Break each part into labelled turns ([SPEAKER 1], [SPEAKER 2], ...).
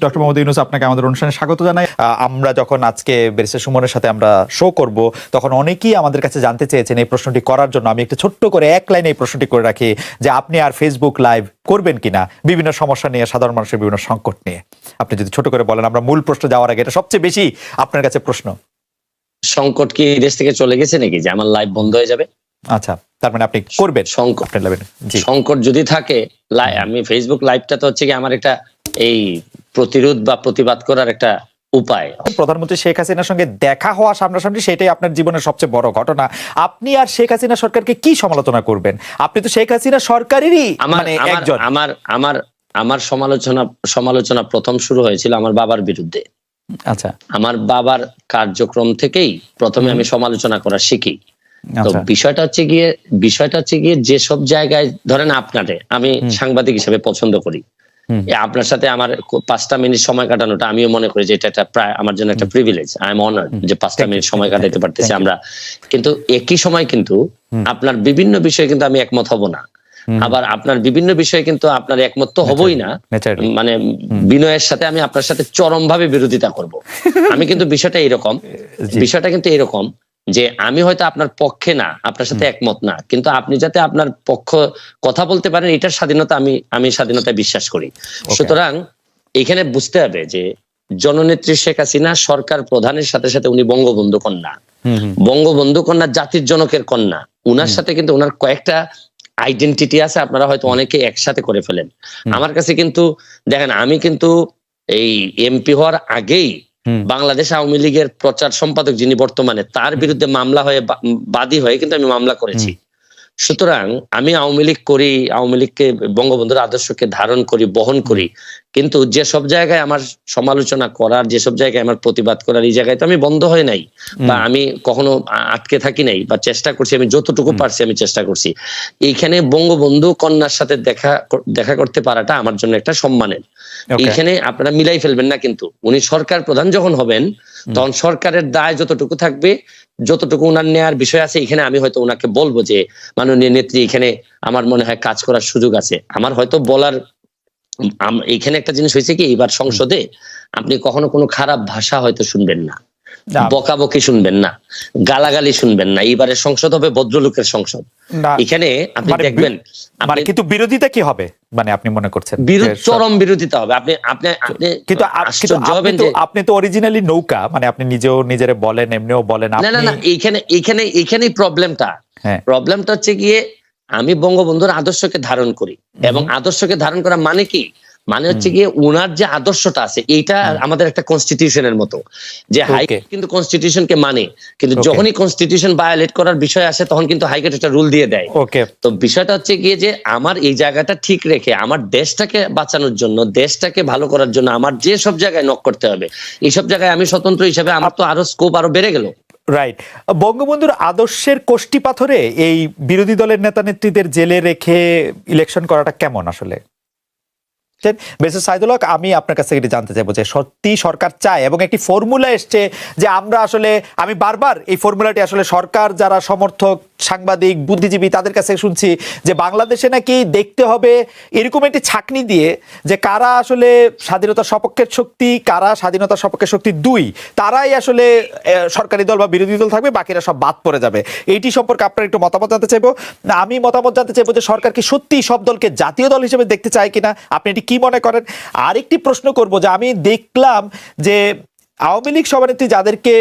[SPEAKER 1] Doctor Mohammad Yunus, আপনাকে আমাদের অনুষ্ঠানে স্বাগত জানাই। আমরা যখন আজকে ব্যারিস্টার সুমনের সাথে আমরা শো করব, তখন অনেকেই আমাদের কাছে জানতে চেয়েছেন এই প্রশ্নটি করার জন্য। আমি একটু ছোট্ট করে এক লাইনে এই প্রশ্নটি করে রাখি যে আপনি আর ফেসবুক লাইভ করবেন কিনা বিভিন্ন সমস্যা নিয়ে, সাধারণ মানুষের বিভিন্ন সংকট নিয়ে। আপনি যদি ছোট করে বলেন, আমরা মূল প্রশ্ন যাওয়ার আগে, এটা সবচেয়ে বেশি আপনার কাছে প্রশ্ন।
[SPEAKER 2] সংকট কি দেশ থেকে চলে গেছে নাকি যে আমার লাইভ বন্ধ হয়ে যাবে?
[SPEAKER 1] আচ্ছা, তার মানে আপনি করবেন সংকট।
[SPEAKER 2] সংকট যদি থাকে, আমি ফেসবুক লাইভটা তো হচ্ছে কি আমার একটা এই প্রতিরোধ বা প্রতিবাদ করার একটা উপায়।
[SPEAKER 1] প্রধানমন্ত্রী শেখ হাসিনার সঙ্গে দেখা হওয়া সামনাসামনি, সেটাই আপনার জীবনের সবচেয়ে বড় ঘটনা। আপনি আর শেখ হাসিনা সরকারকে কি সমালোচনা করবেন? আপনি তো শেখ হাসিনা সরকারেরই মানে একজন।
[SPEAKER 2] আমার সমালোচনা প্রথম শুরু হয়েছিল আমার বাবার বিরুদ্ধে।
[SPEAKER 1] আচ্ছা,
[SPEAKER 2] আমার বাবার কার্যক্রম থেকেই প্রথমে আমি সমালোচনা করা শিখি। তো বিষয়টা হচ্ছে গিয়ে যেসব জায়গায় ধরেন আপনারে আমি সাংবাদিক হিসেবে পছন্দ করি, আপনার সাথে আমার 5টা মিনিট সময় কাটানোটা আমিও মনে করি যে এটা প্রায় আমার জন্য একটা প্রিভিলেজ। আই এম অনার্ড যে 5টা মিনিট সময় কাটাতে পারতেছি আমরা। কিন্তু একই সময় কিন্তু আপনার বিভিন্ন বিষয়ে কিন্তু আমি একমত হব না, আবার আপনার বিভিন্ন বিষয়ে কিন্তু আপনার একমত তো হবই না। মানে বিনয়ের সাথে আমি আপনার সাথে চরমভাবে বিরোধিতা করব। আমি কিন্তু বিষয়টা কিন্তু এরকম যে আমি হয়তো আপনার পক্ষে না, আপনার সাথে একমত না, কিন্তু আপনি যাতে আপনার পক্ষ কথা বলতে পারেন এটার স্বাধীনতা আমি স্বাধীনতায় বিশ্বাস করি। সুতরাং এখানে বুঝতে হবে যে জননেত্রী শেখ হাসিনা সরকার প্রধানের সাথে সাথে উনি বঙ্গবন্ধু কন্যা। বঙ্গবন্ধু কন্যা জাতির জনকের কন্যা। উনার সাথে কিন্তু উনার কয়েকটা আইডেন্টিটি আছে, আপনারা হয়তো অনেকে একসাথে করে ফেলেন। আমার কাছে কিন্তু দেখেন, আমি কিন্তু এই এমপি হওয়ার আগেই বাংলাদেশ আওয়ামী লীগের প্রচার সম্পাদক যিনি বর্তমানে, তার বিরুদ্ধে মামলা হয়ে বাদী হয়ে কিন্তু আমি মামলা করেছি। সুতরাং আমি আওয়ামী লীগ করি, আওয়ামী লীগকে বঙ্গবন্ধুর আদর্শকে ধারণ করি, বহন করি, কিন্তু যে সব জায়গায় আমার সমালোচনা করার, যেসব জায়গায় আমার প্রতিবাদ করার, এই জায়গায় তো আমি বন্ধ হয়ে নাই বা আমি কখনো আটকে থাকি নাই, বা চেষ্টা করছি, আমি যতটুকু পারছি আমি চেষ্টা করছি। এইখানে বঙ্গবন্ধু কন্যার সাথে দেখা করতে পারাটা আমার জন্য একটা সম্মানের। এইখানে আপনারা মিলাই ফেলবেন না, কিন্তু উনি সরকার প্রধান যখন হবেন তখন সরকারের দায় যতটুকু থাকবে, যতটুকু উনার নেয়ার বিষয় আছে, এখানে আমি হয়তো উনাকে বলবো যে মাননীয় নেত্রী, এখানে আমার মনে হয় কাজ করার সুযোগ আছে। আমার হয়তো বলার এখানে একটা জিনিস হয়েছে কি, এবার সংসদে আপনি কখনো কোনো খারাপ ভাষা হয়তো শুনবেন না, বকাবকি শুনবেন না, গালাগালি শুনবেন না। এইবারের সংসদ হবে ভদ্রলোকের সংসদ। এখানে আপনি দেখবেন,
[SPEAKER 1] কিন্তু বিরোধিতা কি হবে, মানে আপনি মনে করছেন
[SPEAKER 2] চরম বিরোধিতা হবে।
[SPEAKER 1] আপনি তো অরিজিনালি নৌকা, মানে আপনি নিজেও নিজেরে বলেন, এমনিও বলেন।
[SPEAKER 2] না, এইখানেই প্রবলেমটা হচ্ছে গিয়ে আমি বঙ্গবন্ধুর আদর্শকে ধারণ করি, এবং আদর্শকে ধারণ করা মানে কি, মানে হচ্ছে গিয়ে উনার যে আদর্শটা আছে এইটা আমাদের একটা কনস্টিটিউশনের মতো, যে হাইকোর্ট কিন্তু কনস্টিটিউশনকে মানে, কিন্তু যখনই কনস্টিটিউশন ভায়োলেট করার বিষয় আসে তখন কিন্তু হাইকোর্ট একটা রুল দিয়ে দেয়। তো বিষয়টা হচ্ছে গিয়ে যে আমার এই জায়গাটা ঠিক রেখে আমার দেশটাকে বাঁচানোর জন্য, দেশটাকে ভালো করার জন্য আমার যে সব জায়গায় নক করতে হবে, এইসব জায়গায় আমি স্বতন্ত্র হিসেবে আমার তো আরো স্কোপ আরো বেড়ে গেল।
[SPEAKER 1] রাইট। বঙ্গবন্ধুর আদর্শের কোষ্ঠী পাথরে এই বিরোধী দলের নেতা নেত্রীদের জেলে রেখে ইলেকশন করাটা কেমন আসলে? সাইদুল হক, আমি আপনার কাছ থেকে জানতে চাইবো যে সত্যি সরকার চায়, এবং একটি ফর্মুলা এসছে যে আমরা আসলে, আমি বারবার এই ফর্মুলাটি আসলে সরকার যারা সমর্থক, সাংবাদিক, বুদ্ধিজীবী তাদের কাছে শুনছি যে বাংলাদেশে নাকি দেখতে হবে এরকম একটি ছাঁকনি দিয়ে যে কারা আসলে স্বাধীনতার সপক্ষের শক্তি, কারা স্বাধীনতার সপক্ষের শক্তি দুই, তারাই আসলে সরকারি দল বা বিরোধী দল থাকবে, বাকিরা সব বাদ পড়ে যাবে। এইটি সম্পর্কে আপনার একটু মতামত জানতে চাইবো। আমি মতামত জানতে চাইবো যে সরকার কি সত্যি সব দলকে জাতীয় দল হিসেবে দেখতে চায় কিনা, আপনি এটি কি মনে করেন? আরেকটি প্রশ্ন করব যে আমি দেখলাম যে আওয়ামী লীগ সভানেত্রী যাদেরকে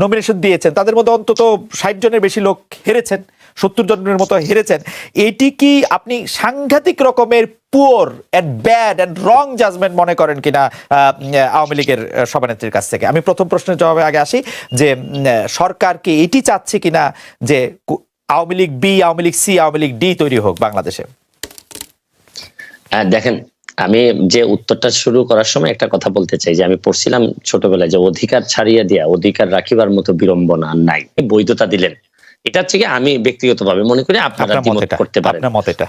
[SPEAKER 1] নমিনেশন দিয়েছেন তাদের মধ্যে অন্তত 60 জনের বেশি লোক হেরেছেন, 70 জনের মতো হেরেছেন। এটি কি আপনি সাংঘাতিক রকমের poor and bad and wrong judgement মনে করেন কিনা আওয়ামী লীগের সভানেত্রীর কাছ থেকে? আমি প্রথম প্রশ্নের জবাবে আগে আসি যে সরকার কি এটি চাচ্ছে কিনা যে Awami League B, Awami League C, Awami League D তৈরি হোক বাংলাদেশে?
[SPEAKER 2] দেখেন, আমি যে উত্তরটা শুরু করার সময় একটা কথা বলতে চাই যে আমি পড়ছিলাম ছোটবেলায় যে অধিকার ছাড়িয়ে দিয়া অধিকার রাখিবার মতো বিড়ম্বনা নাই, বৈধতা দিলেন। এটা হচ্ছে কি আমি ব্যক্তিগতভাবে মনে করি, আপনারা দ্বিমত করতে পারেন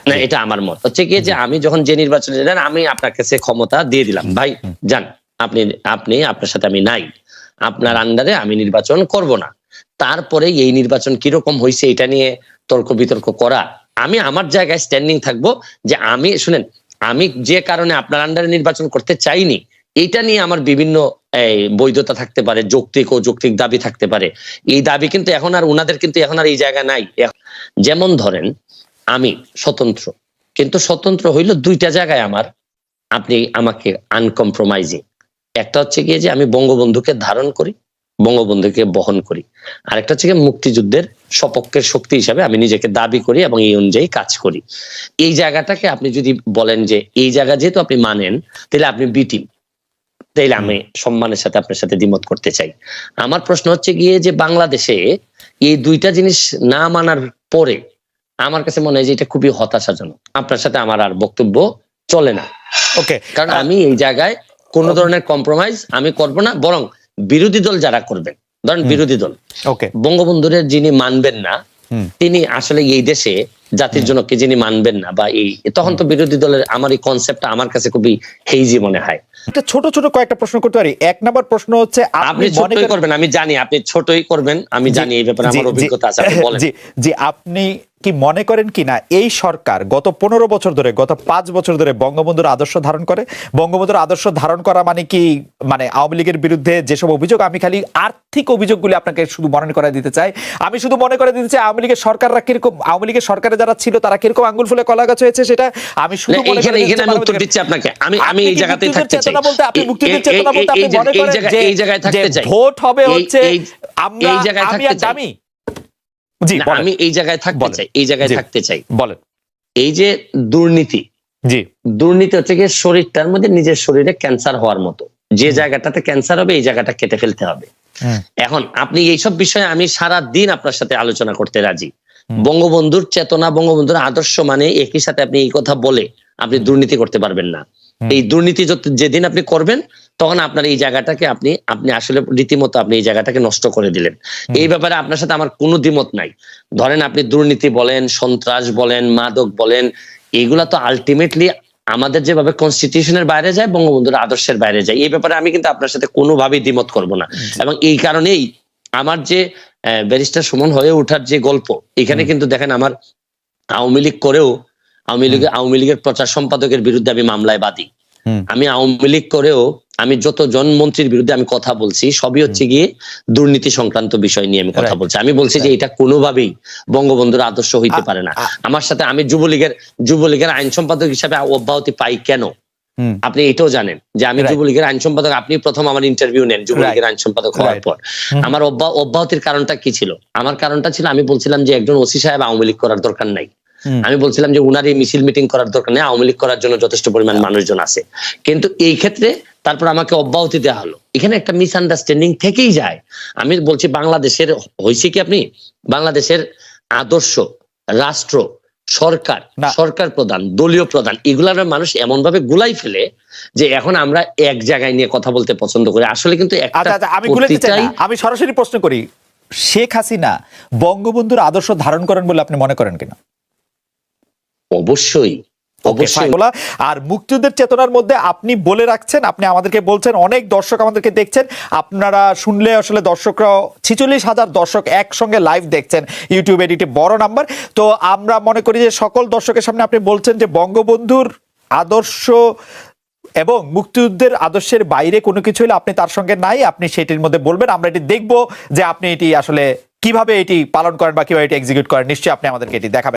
[SPEAKER 2] না, এটা আমার মত হচ্ছে কি যে আমি যখন যে নির্বাচনে যান আমি আপনার কাছে ক্ষমতা দিয়ে দিলাম, ভাই যান, আপনি আপনার সাথে আমি নাই, আপনার আন্ডারে আমি নির্বাচন করব না। তারপরে এই নির্বাচন কিরকম হয়েছে এটা নিয়ে তর্ক বিতর্ক করা, আমি আমার জায়গায় স্ট্যান্ডিং থাকবো যে আমি শুনেন, আমি যে কারণে আপনার আন্ডারে নির্বাচন করতে চাইনি এইটা নিয়ে আমার বিভিন্ন বৈধতা থাকতে পারে, যৌক্তিক ও যৌক্তিক দাবি থাকতে পারে। এই দাবি কিন্তু এখন আর ওনাদের কিন্তু এখন আর এই জায়গা নাই। যেমন ধরেন আমি স্বতন্ত্র, কিন্তু স্বতন্ত্র হইলো দুইটা জায়গায় আমার, আপনি আমাকে আনকম্প্রোমাইজিং। একটা হচ্ছে গিয়ে যে আমি বঙ্গবন্ধুকে ধারণ করি, বঙ্গবন্ধুকে বহন করি, আরেকটা হচ্ছে গিয়ে মুক্তিযুদ্ধের সপক্ষের শক্তি হিসাবে আমি নিজেকে দাবি করি এবং এই অনুযায়ী কাজ করি। এই জায়গাটাকে আপনি যদি বলেন যে এই জায়গা যেহেতু আপনি মানেন, তাহলে আপনি বি টিম, তাইলে আমি সম্মানের সাথে আপনার সাথে দ্বিমত করতে চাই। আমার প্রশ্ন হচ্ছে গিয়ে যে বাংলাদেশে এই দুইটা জিনিস না মানার পরে আমার কাছে মনে হয় যে এটা খুবই হতাশাজনক। আপনার সাথে আমার আর বক্তব্য চলে না।
[SPEAKER 1] ওকে,
[SPEAKER 2] কারণ আমি এই জায়গায় কোনো ধরনের কম্প্রোমাইজ আমি করব না, বরং বিরোধী দল যারা করবেন, ধরেন বিরোধী দল বঙ্গবন্ধুর যিনি মানবেন না, তিনি আসলে এই দেশে জাতির জনককে যিনি মানবেন না, বা এই তখন তো বিরোধী দলের আমার এই কনসেপ্টটা আমার কাছে খুবই হেইজি মনে হয়।
[SPEAKER 1] একটা ছোট ছোট কয়েকটা প্রশ্ন করতে পারি। এক নম্বর প্রশ্ন হচ্ছে,
[SPEAKER 2] আপনি ছোটই করবেন, আমি জানি আপনি ছোটই করবেন, আমি জানি এই ব্যাপারে আমার অভিজ্ঞতা আছে, আপনি বলেন।
[SPEAKER 1] জি, আপনি কি মনে করেন কিনা এই সরকার গত 15 বছর ধরে, গত 5 বছর ধরে বঙ্গবন্ধুর আদর্শ ধারণ করে? বঙ্গবন্ধুর আদর্শ ধারণ করা মানে কি, মানে আওয়ামী লীগের বিরুদ্ধে যেসব অভিযোগ, আমি খালি আর্থিক অভিযোগগুলি আপনাকে শুধু মনে করে দিতে চাই। আমি শুধু মনে করে দিতে চাই আওয়ামী লীগের সরকাররা কিরকম, আওয়ামী লীগের সরকারে যারা ছিল তারা কিরকম আঙ্গুল ফুলে কলা গাছ হয়েছে, সেটা আমি শুধু মনে করে দিতে চাই।
[SPEAKER 2] আমি উত্তর দিচ্ছি আপনাকে, আমি এই জায়গাতেই থাকতে চাই।
[SPEAKER 1] আপনি মুক্তিযুদ্ধের চেতনা বলতে আপনি মনে করেন যে
[SPEAKER 2] এই জায়গায় থাকতে চাই,
[SPEAKER 1] ভোট হবে হচ্ছে আমরা,
[SPEAKER 2] এই জায়গায় থাকতে চাই। আমি এই জায়গায় থাকতে চাই, এই জায়গায় থাকতে চাই।
[SPEAKER 1] বলেন।
[SPEAKER 2] এই যে দুর্নীতি, দুর্নীতি হচ্ছে গিয়ে শরীরটার মধ্যে নিজের শরীরে ক্যান্সার হওয়ার মতো, যে জায়গাটাতে ক্যান্সার হবে এই জায়গাটা কেটে ফেলতে হবে। এখন আপনি এইসব বিষয়ে আমি সারা দিন আপনার সাথে আলোচনা করতে রাজি। বঙ্গবন্ধুর চেতনা, বঙ্গবন্ধুর আদর্শ মানে একই সাথে আপনি এই কথা বলে আপনি দুর্নীতি করতে পারবেন না। এই দুর্নীতি যেদিন আপনি করবেন তখন আপনার এই জায়গাটাকে আপনি আসলে রীতিমতো আপনি এই জায়গাটাকে নষ্ট করে দিলেন। এই ব্যাপারে আপনার সাথে আমার কোনো দ্বিমত নাই। ধরেন আপনি দুর্নীতি বলেন, সন্ত্রাস বলেন, মাদক বলেন, এইগুলা তো আলটিমেটলি আমাদের যেভাবে কনস্টিটিউশনের বাইরে যায়, বঙ্গবন্ধুর আদর্শের বাইরে যায়। এই ব্যাপারে আমি কিন্তু আপনার সাথে কোনোভাবেই দ্বিমত করব না। এবং এই কারণেই আমার যে ব্যারিস্টার সুমন হয়ে ওঠার যে গল্প, এখানে কিন্তু দেখেন আমার আওয়ামী লীগ করেও আওয়ামী লীগের প্রচার সম্পাদকের বিরুদ্ধে আমি মামলায় বাদী। আমি আওয়ামী লীগ করেও আমি যতজন মন্ত্রীর বিরুদ্ধে আমি কথা বলছি, সবই হচ্ছে গিয়ে দুর্নীতি সংক্রান্ত বিষয় নিয়ে আমি কথা বলছি। আমি বলছি যে এটা কোনোভাবেই বঙ্গবন্ধুর আদর্শ হইতে পারে না। আমার সাথে আমি যুবলীগের আইন সম্পাদক হিসাবে অব্যাহতি পাই কেন, আপনি এটাও জানেন যে আমি যুবলীগের আইন সম্পাদক। আপনি প্রথম আমার ইন্টারভিউ নেন যুবলীগের আইন সম্পাদক হওয়ার পর। আমার অব্যাহতির কারণটা কি ছিল? আমার কারণটা ছিল আমি বলছিলাম যে একজন ওসি সাহেব আওয়ামী লীগ করার দরকার নাই। আমি বলছিলাম যে উনার এই মিছিল মিটিং করার দরকার নেই, আওয়ামী লীগ করার জন্য যথেষ্ট পরিমাণ মানুষজন আছে। কিন্তু এই ক্ষেত্রে তারপর আমাকে অব্যাহতি দেওয়া হলো। এখানে একটা মিসআন্ডারস্ট্যান্ডিং থেকেই যায়। আমি বলছি বাংলাদেশের হয়েছে কি, আপনি বাংলাদেশের আদর্শ, রাষ্ট্র, সরকার প্রধান, দলীয় প্রধান, এগুলার মানুষ এমন ভাবে গুলাই ফেলে যে এখন আমরা এক জায়গায় নিয়ে কথা বলতে পছন্দ করি। আসলে কিন্তু
[SPEAKER 1] আমি সরাসরি প্রশ্ন করি, শেখ হাসিনা বঙ্গবন্ধুর আদর্শ ধারণ করেন বলে আপনি মনে করেন কিনা?
[SPEAKER 2] অবশ্যই।
[SPEAKER 1] আর মুক্তিযুদ্ধের চেতনার মধ্যে আপনি বলে রাখছেন, আপনি আমাদেরকে বলছেন, অনেক দর্শক আমাদেরকে দেখছেন, আপনারা শুনলে আসলে দর্শকরা 46,000 দর্শক একসঙ্গে লাইভ দেখছেন ইউটিউব এডিটে, বড় নাম্বার। তো আমরা মনে করি যে সকল দর্শকের সামনে আপনি বলছেন যে বঙ্গবন্ধুর আদর্শ এবং মুক্তিযুদ্ধের আদর্শের বাইরে কোনো কিছু হলে আপনি তার সঙ্গে নাই, আপনি সেটির মধ্যে বলবেন। আমরা এটি দেখবো যে আপনি এটি আসলে কিভাবে এটি পালন করেন বা কিভাবে এটি এক্সিকিউট করেন। নিশ্চয়ই আপনি আমাদেরকে এটি দেখাবেন।